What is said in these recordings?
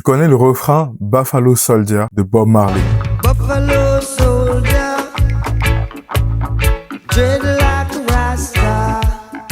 Tu connais le refrain Buffalo Soldier de Bob Marley. Buffalo soldier, dread like a rasta.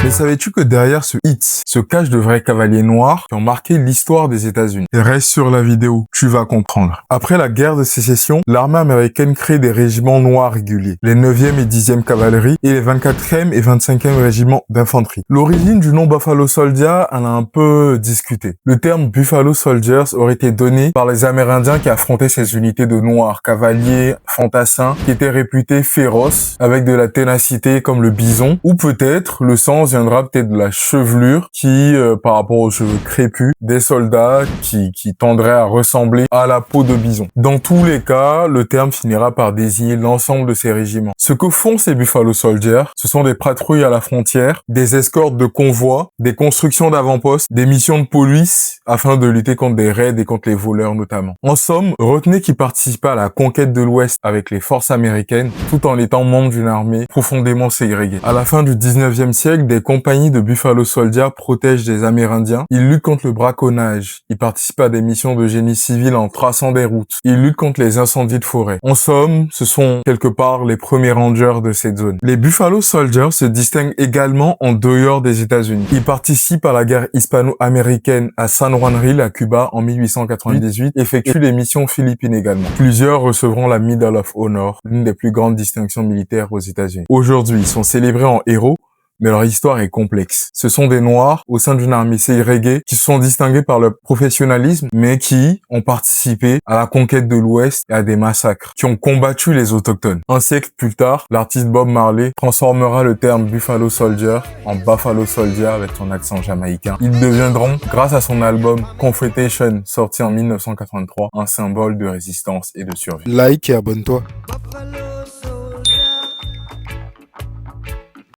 Mais savais-tu que derrière ce hit se cachent de vrais cavaliers noirs qui ont marqué l'histoire des États-Unis? Reste sur la vidéo, tu vas comprendre. Après la guerre de sécession, l'armée américaine crée des régiments noirs réguliers, les 9e et 10e cavaleries et les 24e et 25e régiments d'infanterie. L'origine du nom Buffalo Soldier en a un peu discuté. Le terme Buffalo Soldiers aurait été donné par les Amérindiens qui affrontaient ces unités de noirs, cavaliers, fantassins, qui étaient réputés féroces, avec de la ténacité comme le bison, ou peut-être le sens viendra peut-être de la chevelure qui, par rapport aux cheveux crépus, des soldats qui tendraient à ressembler à la peau de bison. Dans tous les cas, le terme finira par désigner l'ensemble de ces régiments. Ce que font ces Buffalo Soldiers, ce sont des patrouilles à la frontière, des escortes de convois, des constructions d'avant-postes, des missions de police afin de lutter contre des raids et contre les voleurs notamment. En somme, retenez qu'ils participaient à la conquête de l'Ouest avec les forces américaines tout en étant membres d'une armée profondément ségrégée. À la fin du 19e siècle, des compagnies de Buffalo Soldiers protègent des Amérindiens. Ils luttent contre le braconnage. Ils participent à des missions de génie civil en traçant des routes. Ils luttent contre les incendies de forêt. En somme, ce sont quelque part les premiers rangers de cette zone. Les Buffalo Soldiers se distinguent également en dehors des États-Unis. Ils participent à la guerre hispano-américaine à San Juan à Cuba en 1898 et effectuent des missions philippines également. Plusieurs recevront la Medal of Honor, l'une des plus grandes distinctions militaires aux États-Unis. Aujourd'hui, ils sont célébrés en héros, mais leur histoire est complexe. Ce sont des Noirs au sein d'une armée ségrégée qui se sont distingués par leur professionnalisme, mais qui ont participé à la conquête de l'Ouest et à des massacres, qui ont combattu les autochtones. Un siècle plus tard, l'artiste Bob Marley transformera le terme Buffalo Soldier en Buffalo Soldier avec son accent jamaïcain. Ils deviendront, grâce à son album Confrontation, sorti en 1983, un symbole de résistance et de survie. Like et abonne-toi.